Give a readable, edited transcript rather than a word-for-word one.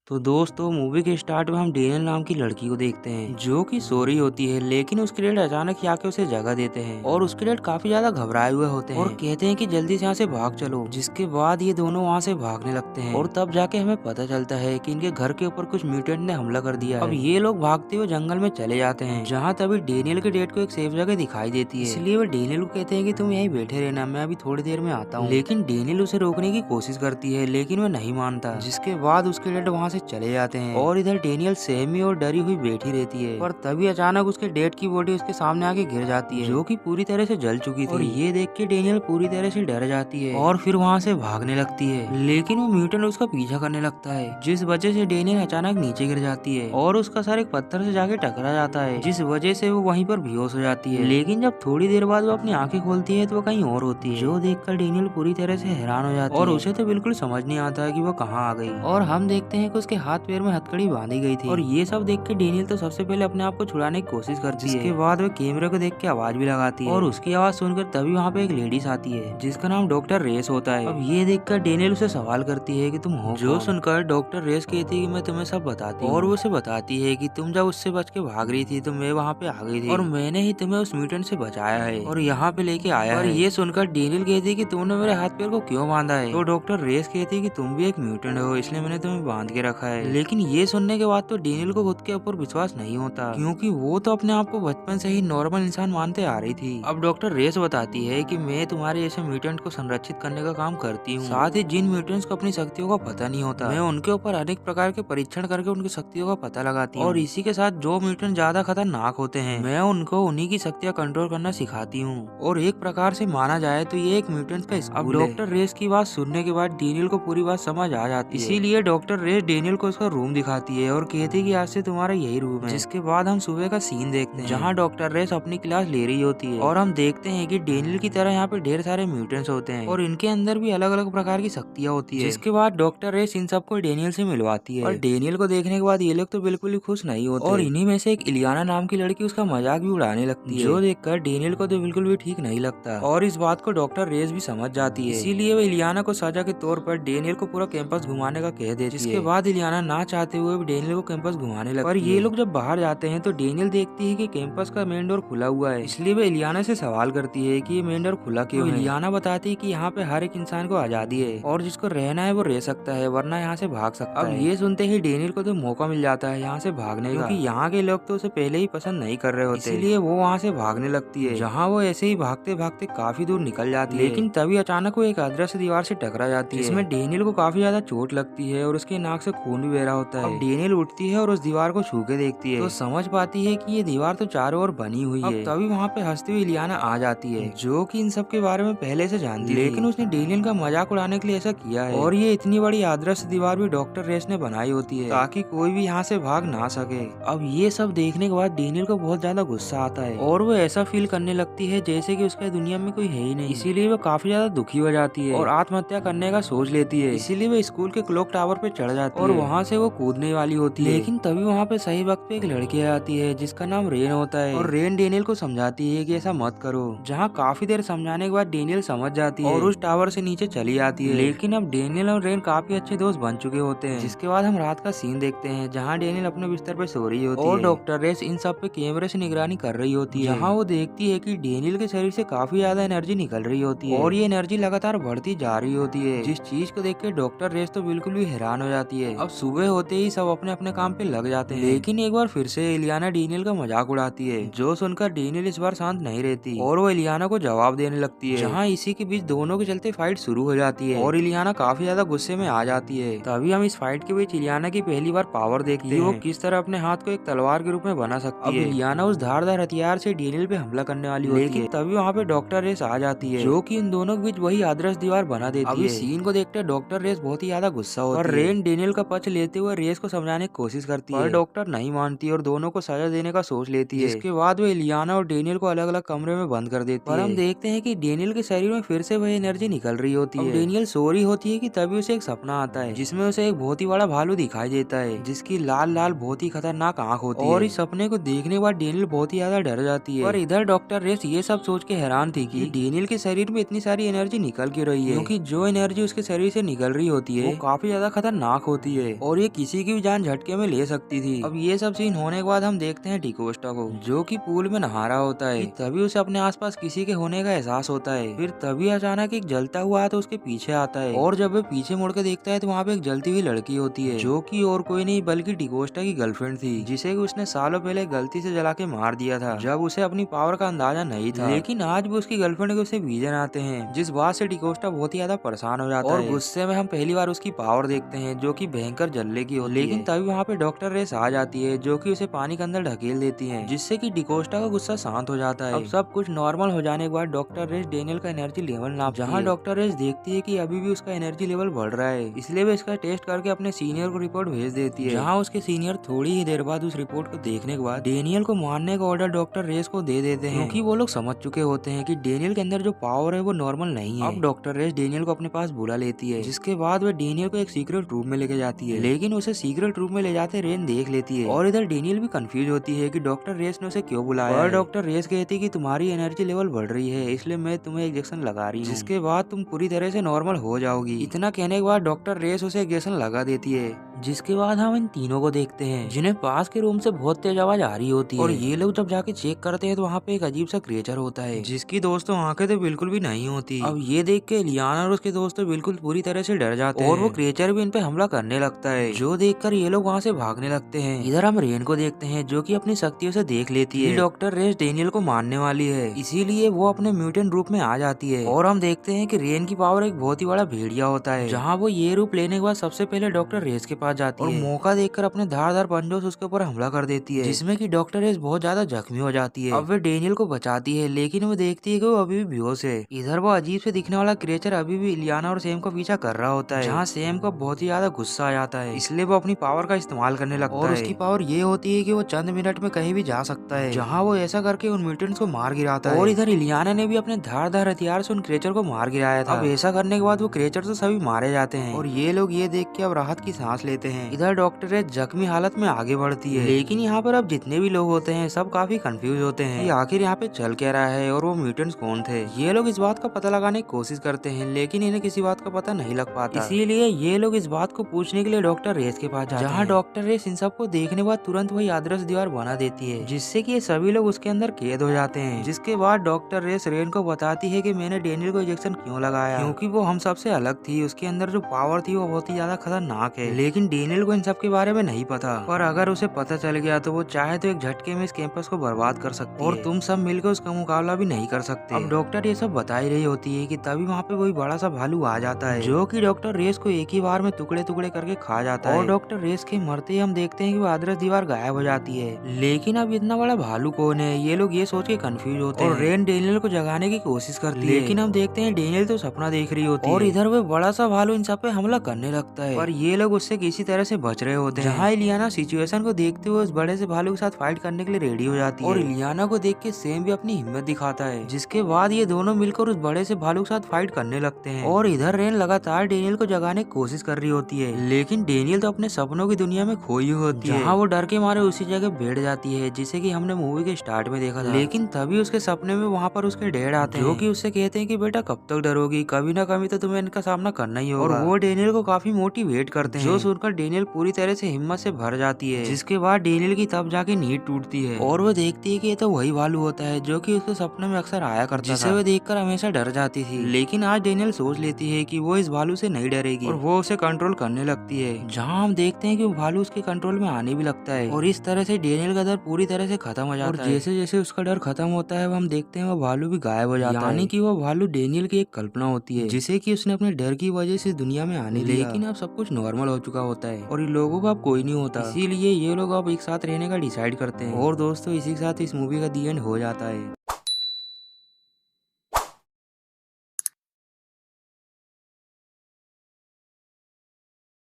तो दोस्तों मूवी के स्टार्ट में हम डेनियल नाम की लड़की को देखते हैं जो कि सो रही होती है, लेकिन उसके डैड अचानक ही आके उसे जगह देते हैं और उसके डैड काफी ज्यादा घबराए हुए होते हैं और कहते हैं कि जल्दी से यहाँ से भाग चलो। जिसके बाद ये दोनों वहाँ से भागने लगते हैं और तब जाके हमें पता चलता है कि इनके घर के ऊपर कुछ म्यूटेंट ने हमला कर दिया है। अब ये लोग भागते हुए जंगल में चले जाते हैं जहाँ तभी डेनियल के डैड को एक सेफ जगह दिखाई देती है, इसलिए वो डेनियल को कहते हैं कि तुम यहीं बैठे रहना, मैं अभी थोड़ी देर में आता हूँ। लेकिन डेनियल उसे रोकने की कोशिश करती है लेकिन वो नहीं मानता। जिसके बाद उसके डैड वहाँ से चले जाते हैं और इधर डेनियल सहमी और डरी हुई बैठी रहती है। पर तभी अचानक उसके डैड की बॉडी उसके सामने आके गिर जाती है जो कि पूरी तरह से जल चुकी थी और ये देख के डेनियल पूरी तरह से डर जाती है और फिर वहाँ से भागने लगती है, लेकिन वो म्यूटेंट उसका पीछा करने लगता है जिस वजह से डेनियल अचानक नीचे गिर जाती है और उसका सर एक पत्थर से जाके टकरा जाता है जिस वजह से वो वहीं पर बेहोश हो जाती है। लेकिन जब थोड़ी देर बाद वो अपनी आंखें खोलती है तो वो कहीं और होती है जो देखकर डेनियल पूरी तरह से हैरान हो जाती है और उसे तो बिल्कुल समझ नहीं आता कि वो कहाँ आ गई। और हम देखते हैं कि उसके हाथ पैर में हथकड़ी बांधी गई थी और ये सब देख के डेनियल तो सबसे पहले अपने आप को छुड़ाने की कोशिश करती है। जिसके बाद वो कैमरे को देख के आवाज भी लगाती है और उसकी आवाज सुनकर तभी वहाँ पे एक लेडीज आती है जिसका नाम डॉक्टर रेस होता है। अब ये देखकर डेनियल उसे सवाल करती है कि तुम हो जो सुनकर डॉक्टर रेस कहती है कि मैं तुम्हें सब बताती हूँ और वो उसे बताती है कि तुम जब उससे बच के भाग रही थी तो मैं वहाँ पे आ गई थी और मैंने ही तुम्हें उस म्यूटेंट से बचाया है और यहाँ पे लेके आया है। ये सुनकर डेनियल कहती है कि तुमने मेरे हाथ पैर को क्यों बांधा है, तो डॉक्टर रेस कहती है कि तुम भी एक म्यूटेंट हो इसलिए मैंने तुम्हें बांध के रखा है। लेकिन ये सुनने के बाद तो डेनियल को खुद के ऊपर विश्वास नहीं होता क्योंकि वो तो अपने आप को बचपन से ही नॉर्मल इंसान मानते आ रही थी। अब डॉक्टर रेस बताती है कि मैं तुम्हारे जैसे म्यूटेंट को संरक्षित करने का काम करती हूँ, साथ ही जिन म्यूटेंट्स को अपनी शक्तियों का पता नहीं होता मैं उनके ऊपर अनेक प्रकार के परीक्षण करके उनकी शक्तियों का पता लगाती हूँ और इसी के साथ जो म्यूटेंट ज्यादा खतरनाक होते हैं मैं उनको उन्हीं की शक्तियाँ कंट्रोल करना सिखाती हूँ और एक प्रकार से माना जाए तो ये एक म्यूटेंट का स्कूल है। अब डॉक्टर रेस की बात सुनने के बाद डेनियल को पूरी बात समझ आ जाती है, इसीलिए डॉक्टर रेस डेनियल को उसका रूम दिखाती है और कहती है कि आज से तुम्हारा यही रूम है। जिसके बाद हम सुबह का सीन देखते हैं जहाँ डॉक्टर रेस अपनी क्लास ले रही होती है और हम देखते हैं कि डेनियल की तरह यहाँ पे ढेर सारे म्यूटेंट्स होते हैं और इनके अंदर भी अलग अलग प्रकार की शक्तियाँ होती है। जिसके बाद डॉक्टर रेस इन सबको डेनियल से मिलवाती है और डेनियल को देखने के बाद ये लोग तो बिल्कुल ही खुश नहीं होते और इन्हीं में से एक इलियाना नाम की लड़की उसका मजाक भी उड़ाने लगती है जो देखकर डेनियल को तो बिल्कुल भी ठीक नहीं लगता और इस बात को डॉक्टर रेस भी समझ जाती है, इसीलिए वो इलियाना को सजा के तौर पर डेनियल को पूरा कैंपस घुमाने का कह देती है। जिसके बाद इलियाना ना चाहते हुए भी डेनियल को कैंपस घुमाने लगती है और ये लोग जब बाहर जाते हैं तो डेनियल देखती है कि कैंपस का मेन डोर खुला हुआ है, इसलिए वो इलियाना से सवाल करती है कि ये मेन डोर खुला क्यों है। इलियाना बताती है कि यहाँ पे हर एक इंसान को आजादी है और जिसको रहना है वो रह सकता है वरना यहाँ से भाग सकता है। अब ये सुनते ही डेनियल को तो मौका मिल जाता है यहाँ से भागने का क्योंकि यहाँ के लोग तो उसे पहले ही पसंद नहीं कर रहे होते, इसलिए वो वहाँ से भागने लगती है जहाँ वो ऐसे ही भागते भागते काफी दूर निकल जाती है। लेकिन तभी अचानक वो एक अदृश्य दीवार से टकरा जाती है जिसमें डेनियल को काफी ज्यादा चोट लगती है और उसके नाक से खून भी बह रहा होता है। अब डेनियल उठती है और उस दीवार को छू के देखती है तो समझ पाती है कि ये दीवार तो चारों ओर बनी हुई है। तभी वहाँ पे हंसती हुई इलियाना आ जाती है जो कि इन सब के बारे में पहले से जानती थी, लेकिन उसने डेनियल का मजाक उड़ाने के लिए ऐसा किया है और ये इतनी बड़ी अदृश्य दीवार भी डॉक्टर रेस ने बनाई होती है ताकि कोई भी यहाँ से भाग ना सके। अब ये सब देखने के बाद डेनियल को बहुत ज्यादा गुस्सा आता है और वो ऐसा फील करने लगती है जैसे कि उसके दुनिया में कोई है ही नहीं, इसीलिए वो काफी ज्यादा दुखी हो जाती है और आत्महत्या करने का सोच लेती है। इसीलिए वो स्कूल के क्लॉक टावर पे चढ़ जाती है और वहाँ से वो कूदने वाली होती है। लेकिन तभी वहाँ पे सही वक्त पे एक लड़की आती है जिसका नाम रेन होता है और रेन डेनियल को समझाती है कि ऐसा मत करो, जहाँ काफी देर समझाने के बाद डेनियल समझ जाती है और उस टावर से नीचे चली जाती है। लेकिन अब डेनियल और रेन काफी अच्छे दोस्त बन चुके होते हैं। जिसके बाद हम रात का सीन देखते हैं जहाँ डेनियल अपने बिस्तर पे सो रही होती है और डॉक्टर रेस इन सब पे कैमरे से निगरानी कर रही होती है, जहाँ वो देखती है कि डेनियल के शरीर से काफी ज्यादा एनर्जी निकल रही होती है और ये एनर्जी लगातार बढ़ती जा रही होती है। जिस चीज को देख के डॉक्टर रेस तो बिल्कुल भी हैरान हो जाती है। अब सुबह होते ही सब अपने अपने काम पे लग जाते हैं, लेकिन एक बार फिर से इलियाना डेनियल का मजाक उड़ाती है जो सुनकर डेनियल इस बार शांत नहीं रहती और वो इलियाना को जवाब देने लगती है, जहाँ इसी के बीच दोनों के चलते फाइट शुरू हो जाती है और इलियाना काफी ज्यादा गुस्से में आ जाती है। तभी हम इस फाइट के बीच इलियाना की पहली बार पावर देखते हैं, वो किस तरह अपने हाथ को एक तलवार के रूप में बना सकती है। इलियाना उस धारदार हथियार से डेनियल पे हमला करने वाली होती है, लेकिन तभी वहाँ पे डॉक्टर रेस आ जाती है जो कि इन दोनों के बीच वही आदर्श दीवार बना देती है। सीन को देखते डॉक्टर रेस बहुत ही ज्यादा गुस्सा होती है और रेन डेनियल का पक्ष लेते हुए रेस को समझाने की कोशिश करती है, पर डॉक्टर नहीं मानती और दोनों को सजा देने का सोच लेती है। जिसके बाद वो इलियाना और डेनियल को अलग अलग कमरे में बंद कर देती है और हम देखते हैं कि डेनियल के शरीर में फिर से वही एनर्जी निकल रही होती है। डेनियल सो रही होती है कि तभी उसे एक सपना आता है जिसमें उसे एक बहुत ही बड़ा भालू दिखाई देता है जिसकी लाल लाल बहुत ही खतरनाक आंख होती है और इस सपने को देखने के बाद डेनियल बहुत ही ज्यादा डर जाती है। पर इधर डॉक्टर रेस ये सब सोच के हैरान थी कि डेनियल के शरीर में इतनी सारी एनर्जी निकल क्यों रही है, क्योंकि जो एनर्जी उसके शरीर से निकल रही होती है वो काफी ज्यादा खतरनाक होती होती है और ये किसी की भी जान झटके में ले सकती थी। अब ये सब सीन होने के बाद हम देखते हैं डिकोस्टा को, जो कि पूल में नहा रहा होता है। तभी उसे अपने आसपास किसी के होने का एहसास होता है। फिर तभी अचानक एक जलता हुआ हाथ उसके पीछे आता है और जब वो पीछे मुड़ के देखता है तो वहाँ पे एक जलती हुई लड़की होती है, जो कि और कोई नहीं बल्कि डिकोस्टा की गर्लफ्रेंड थी, जिसे उसने सालों पहले गलती से जला के मार दिया था जब उसे अपनी पावर का अंदाजा नहीं था। लेकिन आज भी उसकी गर्लफ्रेंड के उसे विजन आते हैं, जिस बात से डिकोस्टा बहुत ही ज्यादा परेशान हो जाता है और गुस्से में हम पहली बार उसकी पावर देखते हैं, जो कि भयंकर जलने की होती है। लेकिन तभी वहाँ पे डॉक्टर रेस आ जाती है, जो कि उसे पानी के अंदर ढकेल देती है, जिससे कि डिकोस्टा का गुस्सा शांत हो जाता है। अब सब कुछ नॉर्मल हो जाने के बाद डॉक्टर रेस डेनियल का एनर्जी लेवल नापती है, जहाँ डॉक्टर रेस देखती है कि अभी भी उसका एनर्जी लेवल बढ़ रहा है, इसलिए वो इसका टेस्ट करके अपने सीनियर को रिपोर्ट भेज देती है, जहाँ उसके सीनियर थोड़ी ही देर बाद उस रिपोर्ट को देखने के बाद डेनियल को मारने का ऑर्डर डॉक्टर रेस को दे देते हैं, क्योंकि वो लोग समझ चुके होते हैं कि डेनियल के अंदर जो पावर है वो नॉर्मल नहीं है। अब डॉक्टर रेस डेनियल को अपने पास बुला लेती है, जिसके बाद वो डेनियल को एक सीक्रेट रूम में लेके जाती है, लेकिन उसे सीक्रेट रूम में ले जाते रेन देख लेती है और इधर डेनियल भी कंफ्यूज होती है कि डॉक्टर रेस ने उसे क्यों बुलाया और डॉक्टर रेस कहती है कि तुम्हारी एनर्जी लेवल बढ़ रही है, इसलिए मैं तुम्हें इंजेक्शन लगा रही हूँ, जिसके बाद तुम पूरी तरह से नॉर्मल हो जाओगी। इतना कहने के बाद डॉक्टर रेस उसे इंजेक्शन लगा देती है, जिसके बाद हम इन तीनों को देखते हैं, जिन्हें पास के रूम से बहुत तेज आवाज आ रही होती है और ये लोग जब जाके चेक करते हैं तो वहाँ पे एक अजीब सा क्रिएचर होता है, जिसकी दोस्तों आंखें तो बिल्कुल भी नहीं होती। अब ये देख के लियाना और उसके दोस्त तो बिल्कुल पूरी तरह से डर जाते हैं और वो क्रिएचर भी इन पे हमला करने लगता है, जो देखकर ये लोग वहाँ से भागने लगते हैं। इधर हम रेन को देखते हैं, जो कि अपनी शक्तियों से देख लेती है डॉक्टर रेस डेनियल को मारने वाली है, इसीलिए वो अपने म्यूटेंट रूप में आ जाती है और हम देखते हैं कि रेन की पावर एक बहुत ही बड़ा भेड़िया होता है, जहाँ वो ये रूप लेने के बाद सबसे पहले डॉक्टर रेस के पास जाती है और मौका देखकर अपने धारदार पंजों से उसके ऊपर हमला कर देती है, जिसमें कि डॉक्टर रेस बहुत ज्यादा जख्मी हो जाती है। अब वे डेनियल को बचाती है, लेकिन वो देखती है कि वो अभी भी बेहोश है। इधर वो अजीब से दिखने वाला क्रिएचर अभी भी इलियाना और सेम को पीछा कर रहा होता है, जहाँ सेम को बहुत ही ज्यादा गुस्सा आ जाता है, इसलिए वो अपनी पावर का इस्तेमाल करने लगता है और उसकी पावर ये होती है कि वो चंद मिनट में कहीं भी जा सकता है, जहाँ वो ऐसा करके उन म्यूटेंट्स को मार गिराता है। और इधर इलियाना ने भी अपने धारदार हथियार से उन क्रिएचर को मार गिराया था। अब ऐसा करने के बाद वो क्रिएचर तो सभी मारे जाते हैं और ये लोग ये देख के अब राहत की सांस लेते हैं। इधर डॉक्टर रेस जख्मी हालत में आगे बढ़ती है, लेकिन यहाँ पर अब जितने भी लोग होते हैं सब काफी कंफ्यूज होते हैं कि आखिर यहाँ पे चल क्या रहा है और वो म्यूटेंट्स कौन थे। ये लोग इस बात का पता लगाने की कोशिश करते हैं, लेकिन इन्हें किसी बात का पता नहीं लग पाता, इसीलिए ये लोग इस बात को पूछने के लिए डॉक्टर रेस के पास जाते हैं, जहाँ डॉक्टर रेस इन सबको देखने के बाद तुरंत वही अदृश्य दीवार बना देती है, जिससे कि ये सभी लोग उसके अंदर कैद हो जाते हैं। जिसके बाद डॉक्टर रेस रेन को बताती है कि मैंने डेनियल को इंजेक्शन क्यों लगाया, क्योंकि वो हम सबसे अलग थी, उसके अंदर जो पावर थी वो बहुत ही ज्यादा खतरनाक है। लेकिन डेनियल को इन सब के बारे में नहीं पता, पर अगर उसे पता चल गया तो वो चाहे तो एक झटके में इस कैंपस को बर्बाद कर सकती है और तुम सब मिलकर उसका मुकाबला भी नहीं कर सकते। अब डॉक्टर ये सब बता ही रही होती है कि तभी वहाँ पे वही बड़ा सा भालू आ जाता है, जो कि डॉक्टर रेस को एक ही बार में टुकड़े टुकड़े करके खा जाता है और डॉक्टर रेस के मरते ही हम देखते हैं कि वो अदृश्य दीवार गायब हो जाती है। लेकिन अब इतना बड़ा भालू कौन है, ये लोग ये सोच के कंफ्यूज होते हैं और रेन डेनियल को जगाने की कोशिश करती है, लेकिन हम देखते हैं डेनियल तो सपना देख रही होती है और इधर वो बड़ा सा भालू इन सब पे हमला करने लगता है, पर ये लोग उससे किसी तरह से बच रहे होते हैं। जहाँ इलियाना सिचुएशन को देखते हुए उस बड़े से भालू के साथ फाइट करने के लिए रेडी हो जाती है और इलियाना को देख के सेम भी अपनी हिम्मत दिखाता है, जिसके बाद ये दोनों मिलकर उस बड़े से भालू के साथ फाइट करने लगते हैं और इधर रेन लगातार डेनियल को जगाने की कोशिश कर रही होती है, लेकिन डेनियल तो अपने सपनों की दुनिया में खोई होती है, जहाँ वो डर के मारे उसी जगह बैठ जाती है, जिसे कि हमने मूवी के स्टार्ट में देखा था। लेकिन तभी उसके सपने में वहाँ पर उसके डैड आते हैं, जो कि उससे कहते हैं कि बेटा कब तक डरोगी, कभी ना कभी तो तुम्हें इनका सामना करना ही होगा, और वो डेनियल को काफी मोटिवेट करते हैं, जो सुनकर डेनियल पूरी तरह से हिम्मत से भर जाती है। जिसके बाद डेनियल की तब जाके नींद टूटती है और वो देखती है कि ये तो वही भालू होता है जो कि उसके सपने में अक्सर आया करता था, जिसे वो देखकर हमेशा डर जाती थी। लेकिन आज डेनियल सोच लेती है कि वो इस भालू से नहीं डरेगी और वो उसे कंट्रोल करने लगती है, जहाँ हम देखते हैं कि वो भालू उसके कंट्रोल में आने भी लगता है और इस तरह से डेनियल का डर पूरी तरह से खत्म हो जाता है। जैसे जैसे उसका डर खत्म होता है हम देखते हैं वो भालू भी गायब हो जाता है, यानी कि वो भालू डेनियल की एक कल्पना होती है, जिसे कि उसने अपने डर की वजह से दुनिया में आने दिया। लेकिन अब सब कुछ नॉर्मल हो चुका होता है और इन लोगों को अब कोई नहीं होता, इसीलिए ये लोग अब एक साथ रहने का डिसाइड करते हैं। और दोस्तों इसी के साथ इस मूवी का दी एंड हो जाता है।